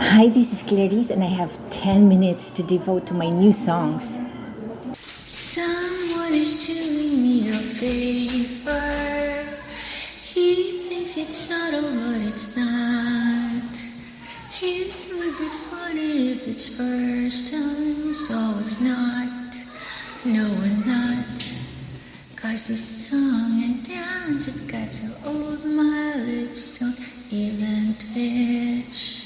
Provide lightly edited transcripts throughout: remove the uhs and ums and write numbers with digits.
Hi, this is Clarice, and I have 10 minutes to devote to my new songs. Someone is doing me a favor. He thinks it's subtle, but it's not. It would be funny if it's first time, so it's not. No, we're not. Cause the song and dance, it got so old, my lips don't even twitch.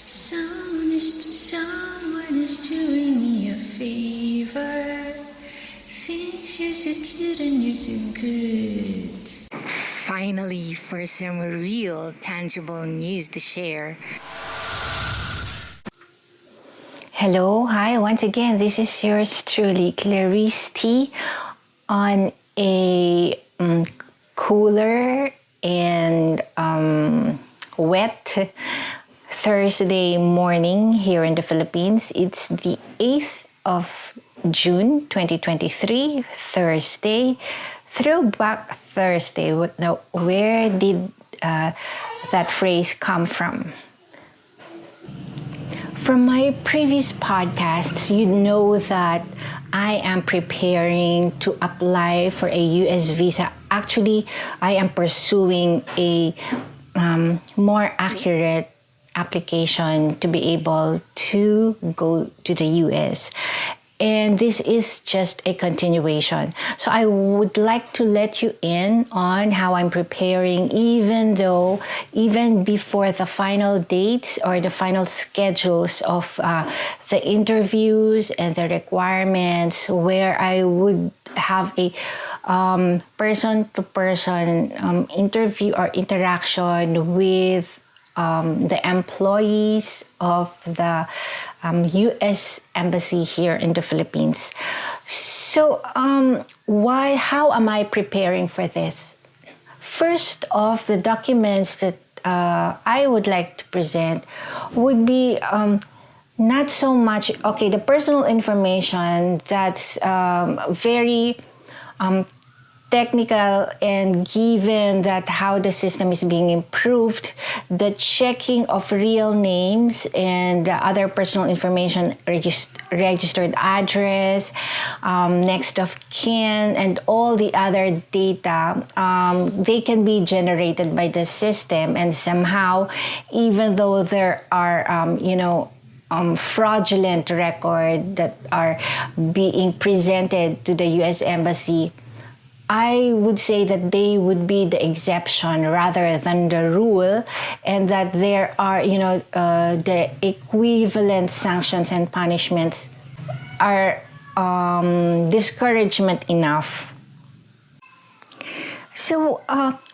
Someone is doing me a favor. Since you're so cute and you're so good. Finally, for some real, tangible news to share. Hello, hi, once again, this is yours truly, Clarice T, on a cooler and wet Thursday morning here in the Philippines. It's the 8th of June 2023, Thursday, Throwback Thursday. Now, where did that phrase come from? From my previous podcasts, you know that I am preparing to apply for a US visa. Actually, I am pursuing a more accurate application to be able to go to the US. And this is just a continuation. So I would like to let you in on how I'm preparing, even before the final dates or the final schedules of the interviews and the requirements, where I would have a person-to-person interview or interaction with the employees of the U.S. Embassy here in the Philippines. So, how am I preparing for this? First off, the documents that I would like to present would be not so much, the personal information that's very technical, and given that how the system is being improved, the checking of real names and other personal information, registered address, next of kin, and all the other data, they can be generated by the system. And somehow, even though there are, fraudulent records that are being presented to the U.S. Embassy, I would say that they would be the exception rather than the rule, and that there are, the equivalent sanctions and punishments are discouragement enough. So,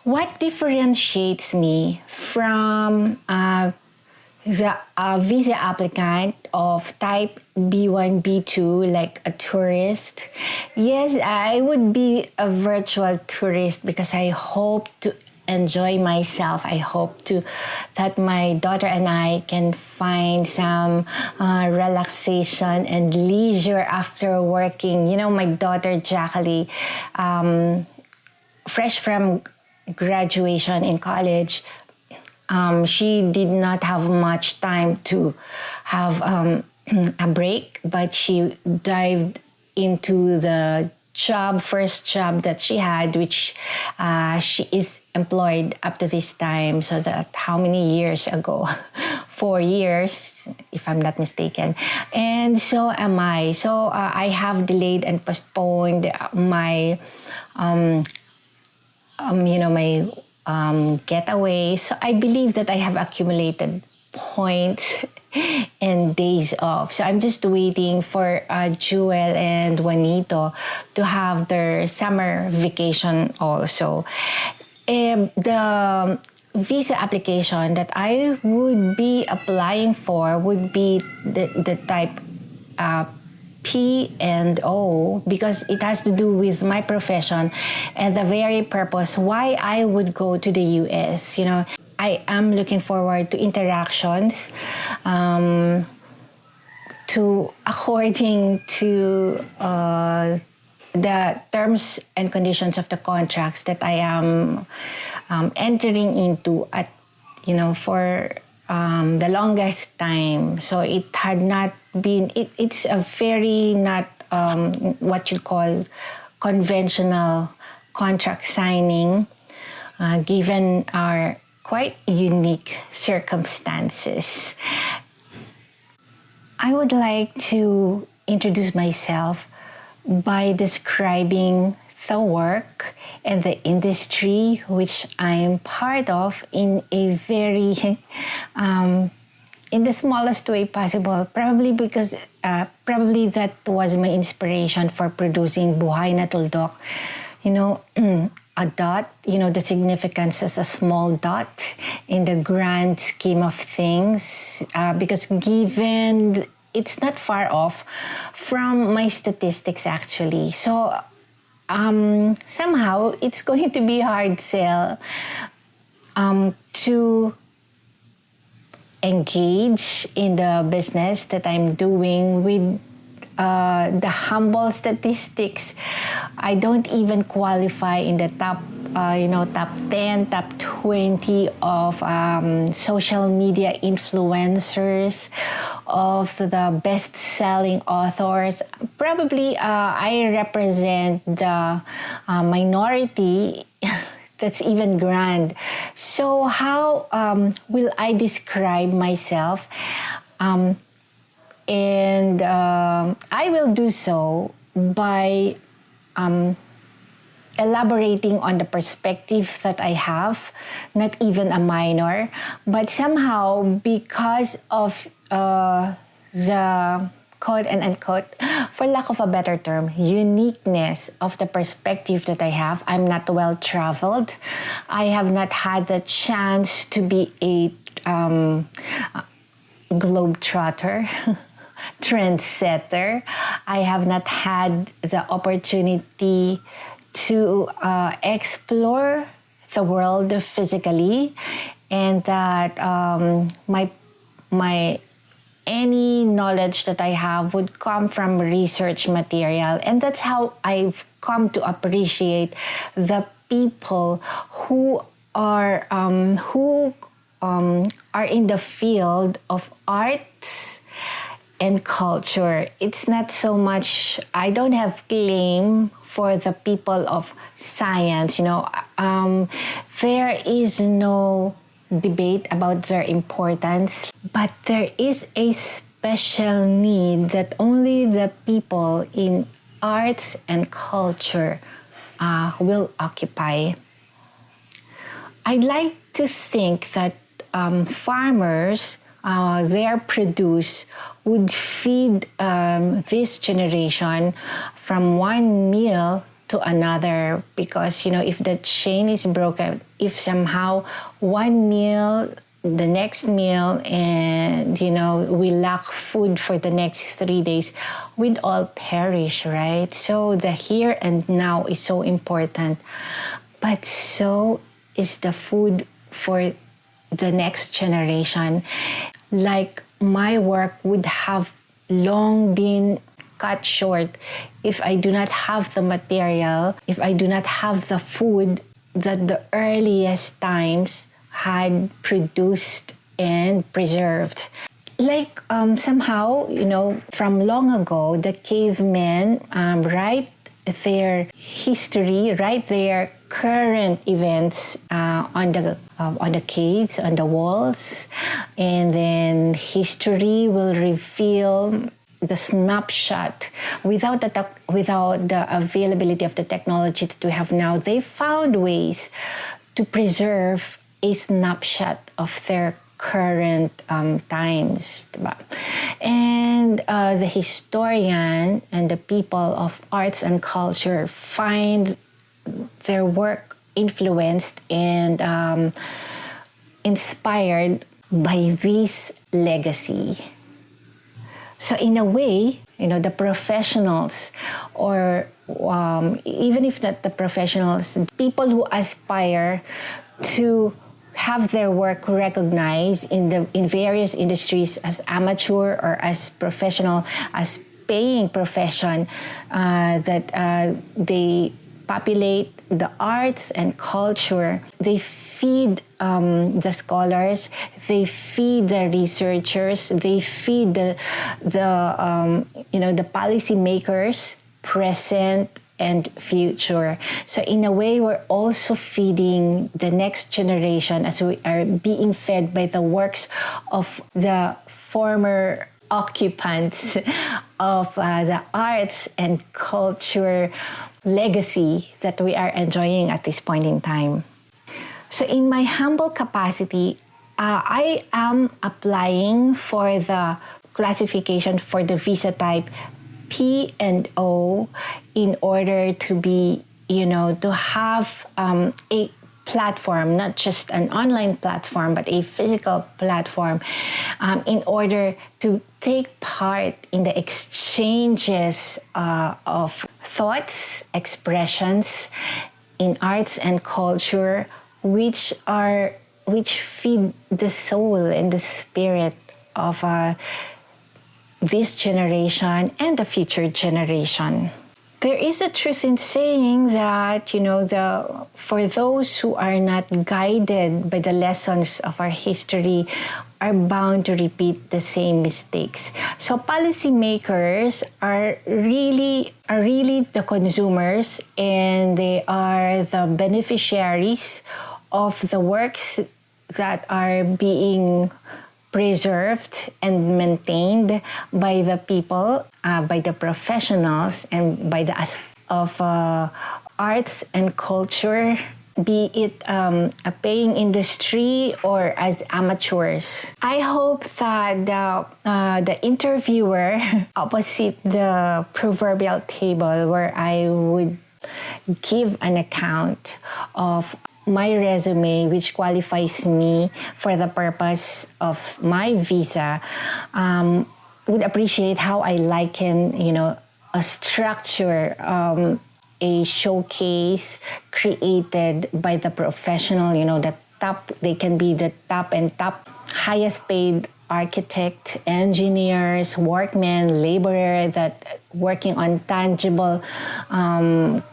what differentiates me from the visa applicant of type B1, B2, like a tourist? Yes, I would be a virtual tourist because I hope to enjoy myself. I hope that my daughter and I can find some relaxation and leisure after working. You know, my daughter Jacqueline, fresh from graduation in college, she did not have much time to have a break, but she dived into the first job that she had, which she is employed up to this time. So that how many years ago? 4 years, if I'm not mistaken. And so am I. So I have delayed and postponed my getaway. So I believe that I have accumulated points and days off. So I'm just waiting for Jewel and Juanito to have their summer vacation also. The visa application that I would be applying for would be the type P and O, because it has to do with my profession and the very purpose why I would go to the US. You know, I am looking forward to interactions, according to the terms and conditions of the contracts that I am entering into for the longest time. So it had not been, it's a very not what you call conventional contract signing, given our quite unique circumstances. I would like to introduce myself by describing the work and the industry which I'm part of in a very, in the smallest way possible. Probably because, probably that was my inspiration for producing Buhay na Tuldok. A dot, the significance as a small dot in the grand scheme of things, because given it's not far off from my statistics actually. So somehow it's going to be a hard sell to engage in the business that I'm doing with the humble statistics. I don't even qualify in the top 10, top 20 of social media influencers, of the best-selling authors. Probably I represent the minority that's even grand. So how will I describe myself? And I will do so by elaborating on the perspective that I have, not even a minor, but somehow because of the quote and unquote, for lack of a better term, uniqueness of the perspective that I have. I'm not well traveled. I have not had the chance to be a globetrotter. Trendsetter. I have not had the opportunity to explore the world physically, and that my any knowledge that I have would come from research material, and that's how I've come to appreciate the people who are in the field of arts and culture. It's not so much, I don't have claim for the people of science, there is no debate about their importance, but there is a special need that only the people in arts and culture will occupy. I'd like to think that farmers, their produce would feed this generation from one meal to another, because if the chain is broken, if somehow one meal, the next meal, and we lack food for the next 3 days, we'd all perish, right? So the here and now is so important, but so is the food for the next generation. Like, my work would have long been cut short if I do not have the material, if I do not have the food that the earliest times had produced and preserved. Like, somehow, from long ago, the cavemen write their history, write their current events on the caves, on the walls, and then history will reveal the snapshot. Without the availability of the technology that we have now, they found ways to preserve a snapshot of their current times. And the historian and the people of arts and culture find their work influenced and inspired by this legacy. So in a way, the professionals, or even if not the professionals, people who aspire to have their work recognized in various industries as amateur or as professional, as paying profession, that they populate the arts and culture, they feed the scholars, they feed the researchers, they feed the policymakers, present and future. So in a way, we're also feeding the next generation as we are being fed by the works of the former occupants of the arts and culture legacy that we are enjoying at this point in time. So in my humble capacity, I am applying for the classification for the visa type P and O in order to be, to have a platform, not just an online platform, but a physical platform, in order to take part in the exchanges of thoughts, expressions in arts and culture, which feed the soul and the spirit of this generation and the future generation. There is a truth in saying that, for those who are not guided by the lessons of our history are bound to repeat the same mistakes. So policymakers are really the consumers, and they are the beneficiaries of the works that are being preserved and maintained by the people, by the professionals, and by the of arts and culture, be it a paying industry or as amateurs. I hope that the interviewer opposite the proverbial table, where I would give an account of my resume, which qualifies me for the purpose of my visa, would appreciate how I liken, a structure, a showcase created by the professional, they can be the top highest paid architect, engineers, workmen, laborer that working on tangible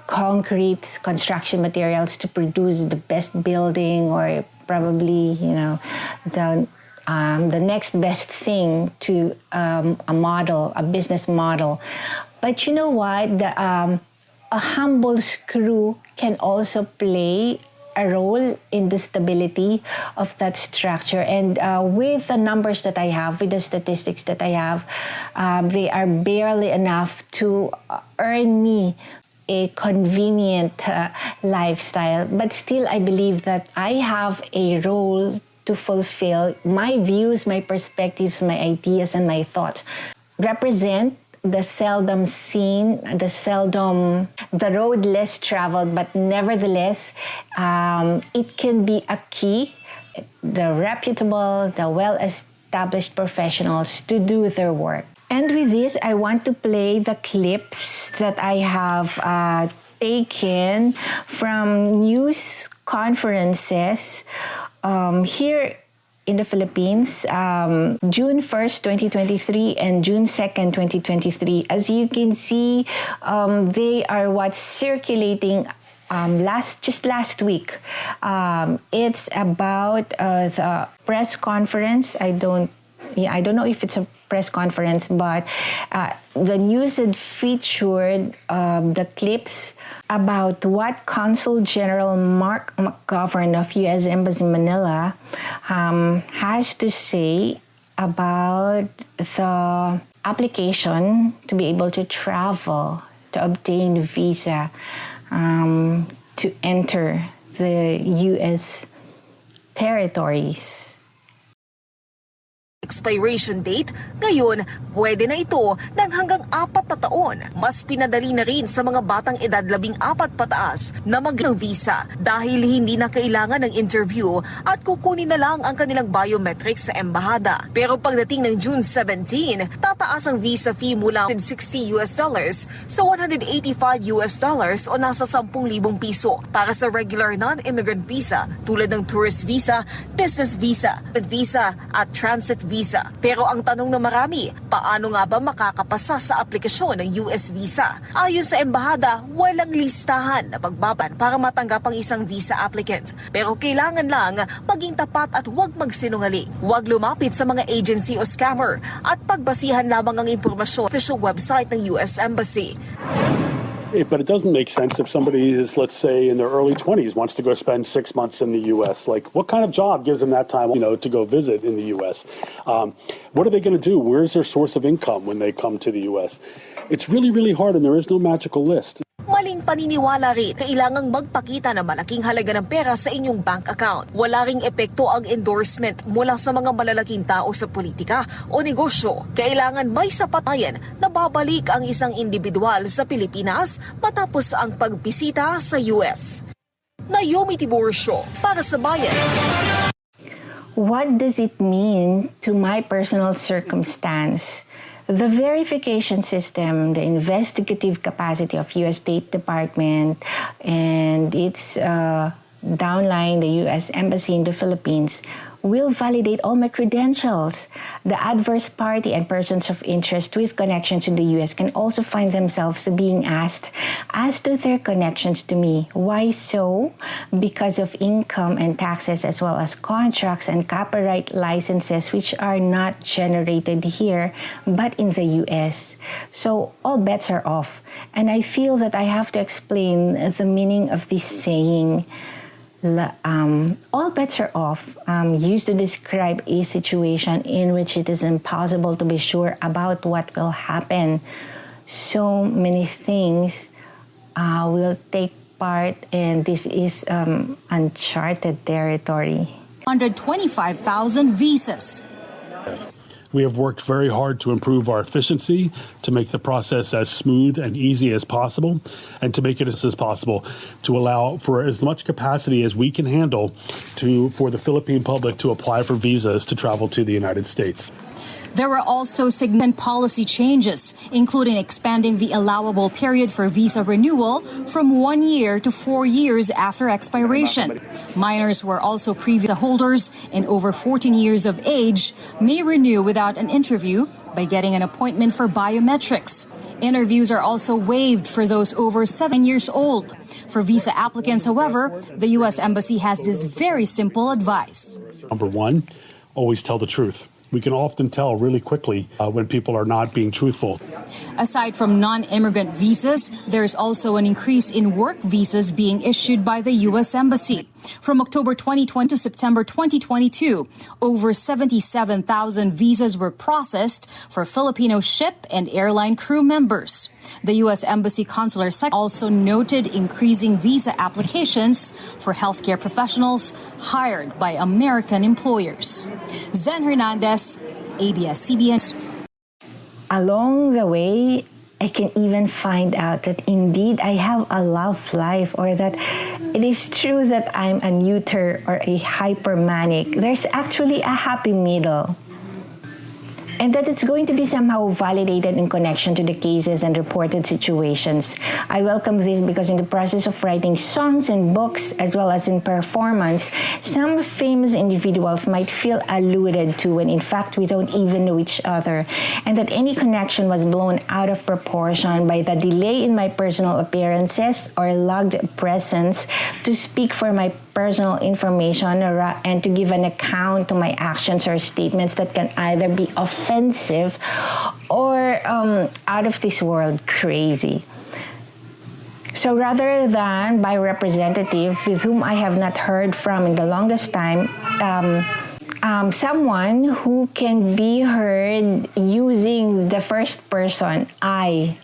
concrete construction materials to produce the best building, or probably the next best thing to a business model. But you know what? A humble screw can also play a role in the stability of that structure. And with the numbers that I have, with the statistics that I have, they are barely enough to earn me a convenient lifestyle. But still, I believe that I have a role to fulfill. My views, my perspectives, my ideas, and my thoughts represent the seldom seen, the road less traveled, but nevertheless, it can be a key, the reputable, the well-established professionals to do their work. And with this, I want to play the clips that I have taken from news conferences here in the Philippines, June 1st, 2023 and June 2nd, 2023. As you can see, they are what's circulating last week. It's about the press conference. I don't know if it's a press conference, but the news had featured the clips about what Consul General Mark McGovern of U.S. Embassy Manila has to say about the application to be able to travel, to obtain visa, to enter the U.S. territories. Expiration date, ngayon pwede na ito ng hanggang 4 na taon. Mas pinadali na rin sa mga batang edad 14 pataas na mag-ng visa dahil hindi na kailangan ng interview at kukunin na lang ang kanilang biometrics sa embahada. Pero pagdating ng June 17, tataas ang visa fee mula $60 sa $185 o nasa 10,000 piso para sa regular non-immigrant visa tulad ng tourist visa, business visa at transit visa visa. Pero ang tanong ng marami, paano nga ba makakapasa sa aplikasyon ng US visa? Ayon sa embahada, walang listahan na pagbaban para matanggap ang isang visa applicant. Pero kailangan lang maging tapat at huwag magsinungaling. Huwag lumapit sa mga agency o scammer at pagbasihan lamang ang impormasyon sa official website ng US Embassy. But it doesn't make sense if somebody is, let's say, in their early 20s, wants to go spend 6 months in the U.S. Like, what kind of job gives them that time, to go visit in the U.S.? What are they going to do? Where's their source of income when they come to the U.S.? It's really, really hard, and there is no magical list. Maling paniniwala rin, kailangang magpakita ng malaking halaga ng pera sa inyong bank account. Wala ring epekto ang endorsement mula sa mga malalaking tao sa politika o negosyo. Kailangan may sapatayan na babalik ang isang individual sa Pilipinas matapos ang pagbisita sa US. Naomi Tiburcio, para sa Bayan. What does it mean to my personal circumstance? The verification system, the investigative capacity of U.S. State Department, and its downline, the U.S. Embassy in the Philippines, will validate all my credentials. The adverse party and persons of interest with connections in the U.S. can also find themselves being asked as to their connections to me. Why so? Because of income and taxes, as well as contracts and copyright licenses, which are not generated here but in the U.S. So all bets are off. And I feel that I have to explain the meaning of this saying. All bets are off, used to describe a situation in which it is impossible to be sure about what will happen. So many things will take part, and this is uncharted territory. 125,000 visas. We have worked very hard to improve our efficiency, to make the process as smooth and easy as possible, and to make it as possible to allow for as much capacity as we can handle for the Philippine public to apply for visas to travel to the United States. There were also significant policy changes, including expanding the allowable period for visa renewal from 1 year to 4 years after expiration. Minors who are also pre-visa holders and over 14 years of age may renew without an interview by getting an appointment for biometrics. Interviews are also waived for those over 7 years old. For visa applicants, however, the U.S. Embassy has this very simple advice. Number one, always tell the truth. We can often tell really quickly when people are not being truthful. Aside from non-immigrant visas, there's also an increase in work visas being issued by the U.S. Embassy. From October 2020 to September 2022, over 77,000 visas were processed for Filipino ship and airline crew members. The U.S. Embassy Consular Secretary also noted increasing visa applications for healthcare professionals hired by American employers. Zen Hernandez, ABS-CBN. Along the way, I can even find out that indeed I have a love life, or that it is true that I'm a neuter or a hypermanic. There's actually a happy middle. And that it's going to be somehow validated in connection to the cases and reported situations. I welcome this because in the process of writing songs and books, as well as in performance, some famous individuals might feel alluded to when in fact we don't even know each other, and that any connection was blown out of proportion by the delay in my personal appearances or logged presence to speak for my personal information and to give an account to my actions or statements that can either be offensive or out of this world crazy. So rather than by representative with whom I have not heard from in the longest time, someone who can be heard using the first person, I,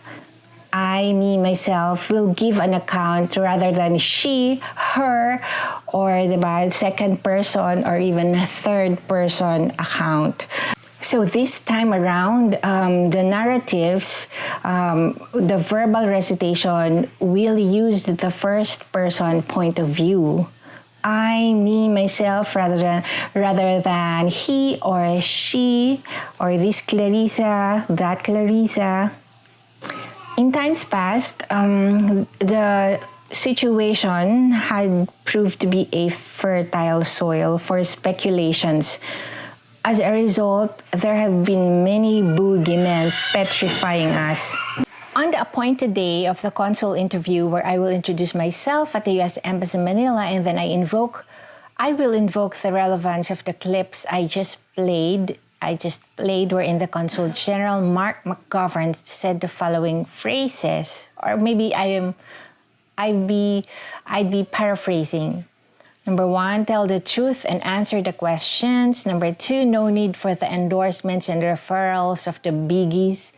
me, myself, will give an account rather than she, her, or the second person or even third person account. So this time around, the narratives, the verbal recitation will use the first person point of view. I, me, myself, rather than he or she, or this Clarissa, that Clarissa. In times past, the situation had proved to be a fertile soil for speculations As a result, there have been many boogeymen petrifying us. On the appointed day of the consul interview, where I will introduce myself at the U.S. Embassy in Manila, and then I will invoke the relevance of the clips I just played, wherein the Consul General Mark McGovern said the following phrases, or maybe I'd be paraphrasing. Number 1, tell the truth and answer the questions. Number 2, no need for the endorsements and referrals of the biggies.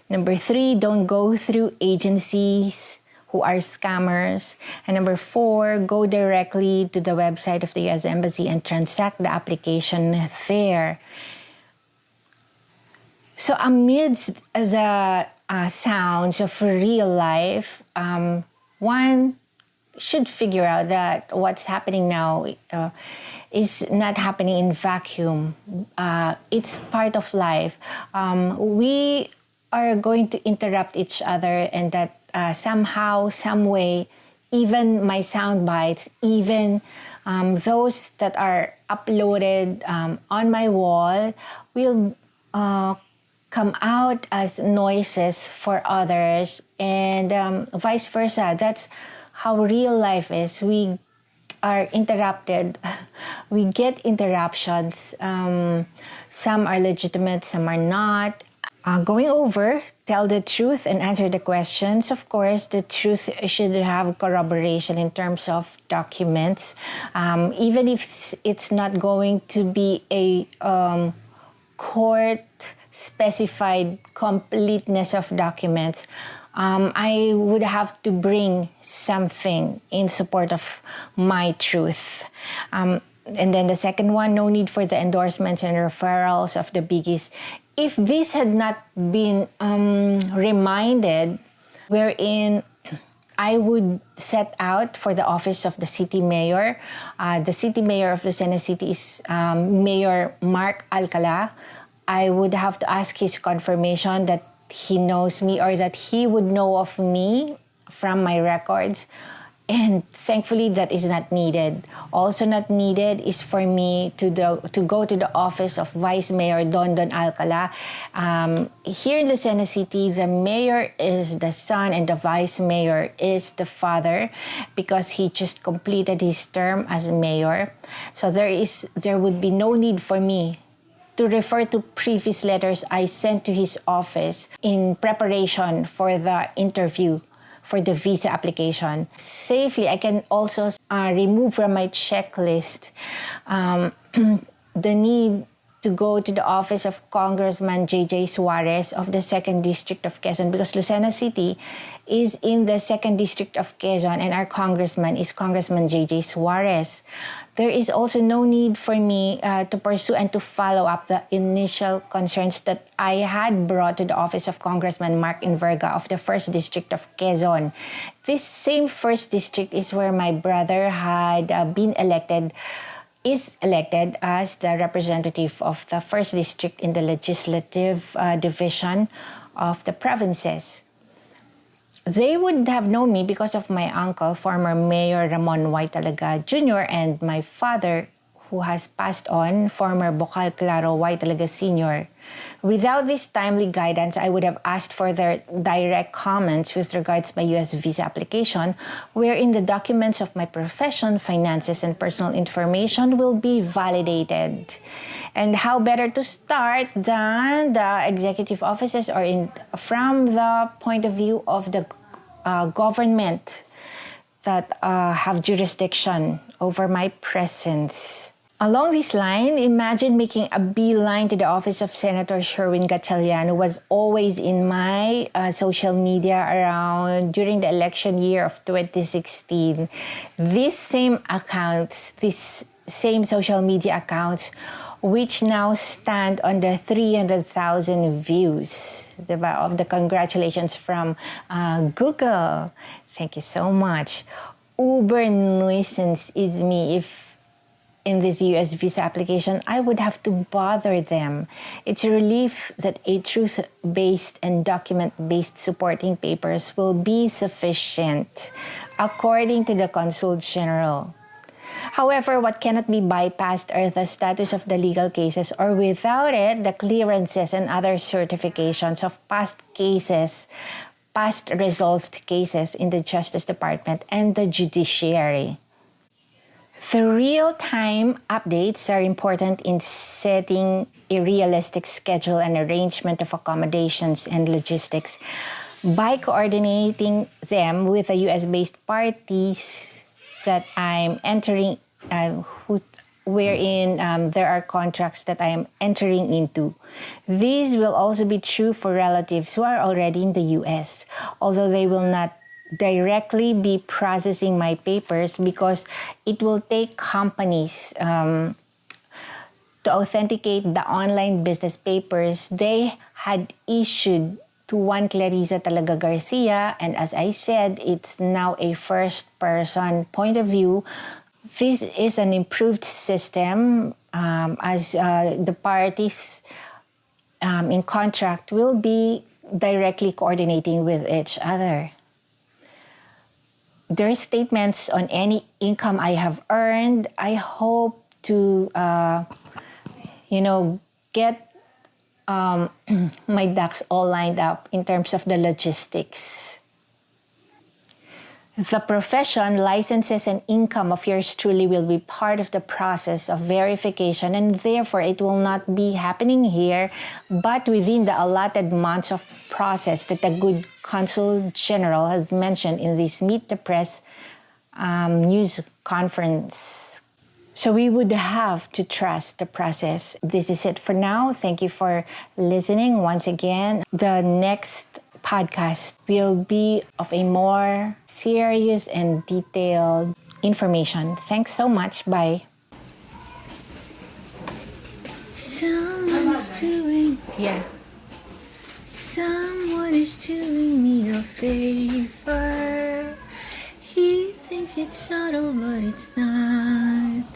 Number 3, don't go through agencies who are scammers. And number 4, go directly to the website of the U.S. Embassy and transact the application there. So amidst the sounds of real life, one should figure out that what's happening now is not happening in vacuum. It's part of life. We are going to interrupt each other, and that somehow, some way, even my sound bites, even those that are uploaded on my wall will come out as noises for others, and vice versa. That's how real life is. We are interrupted. We get interruptions. Some are legitimate, some are not. Going over, tell the truth and answer the questions. Of course, the truth should have corroboration in terms of documents. Even if it's not going to be a court-specified completeness of documents, I would have to bring something in support of my truth. And then the second one, no need for the endorsements and referrals of the biggies. If this had not been reminded, wherein I would set out for the office of the city mayor. The city mayor of Lucena City is Mayor Mark Alcala. I would have to ask his confirmation that he knows me, or that he would know of me from my records. And thankfully, that is not needed. Also not needed is for me to go to the office of Vice Mayor Don Alcala. Here in Lucena City, the mayor is the son and the vice mayor is the father, because he just completed his term as mayor. So there would be no need for me to refer to previous letters I sent to his office in preparation for the interview for the visa application. Safely, I can also remove from my checklist the need to go to the office of Congressman J.J. Suarez of the 2nd District of Quezon, because Lucena City is in the 2nd District of Quezon, and our congressman is Congressman J.J. Suarez. There is also no need for me to pursue and to follow up the initial concerns that I had brought to the office of Congressman Mark Inverga of the 1st District of Quezon. This same 1st District is where my brother had is elected as the representative of the 1st District in the legislative division of the provinces. They would have known me because of my uncle, former Mayor Ramon Y. Talaga Jr., and my father, who has passed on, former Bocal Claro Y. Talaga Sr. Without this timely guidance, I would have asked for their direct comments with regards to my U.S. visa application, wherein the documents of my profession, finances, and personal information will be validated. And how better to start than the executive offices, or from the point of view of the government that have jurisdiction over my presence. Along this line, imagine making a beeline to the office of Senator Sherwin Gatchalian, who was always in my social media around during the election year of 2016. These same social media accounts, which now stand on the 300,000 views of the congratulations from Google. Thank you so much. Uber nuisance is me if in this U.S. visa application, I would have to bother them. It's a relief that a truth-based and document-based supporting papers will be sufficient, according to the Consul General. However, what cannot be bypassed are the status of the legal cases, or without it, the clearances and other certifications of past cases, past resolved cases in the Justice Department and the judiciary. The real-time updates are important in setting a realistic schedule and arrangement of accommodations and logistics by coordinating them with the US-based parties that I'm entering, wherein there are contracts that I am entering into. These will also be true for relatives who are already in the US, although they will not directly be processing my papers because it will take companies to authenticate the online business papers they had issued to one Clarissa Talaga Garcia. And as I said, it's now a first-person point of view. This is an improved system as the parties in contract will be directly coordinating with each other. Their statements on any income I have earned, I hope to, get my ducks all lined up in terms of the logistics. The profession, licenses, and income of yours truly will be part of the process of verification, and therefore it will not be happening here, but within the allotted months of process that the good Consul General has mentioned in this Meet the Press news conference. So we would have to trust the process. This is it for now. Thank you for listening once again. The next podcast will be of a more serious and detailed information. Thanks so much. Bye. Someone is doing me a favor. He thinks it's subtle, but it's not.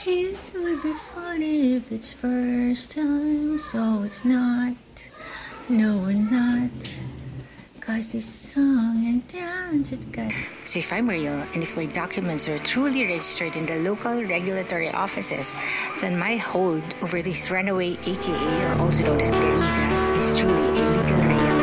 It would be funny if it's first time, so it's not. No, we're not. Cause this song and dance, it got. So if I'm real, and if my documents are truly registered in the local regulatory offices, then my hold over this runaway, aka or also known as Clarissa, is truly a legal reality.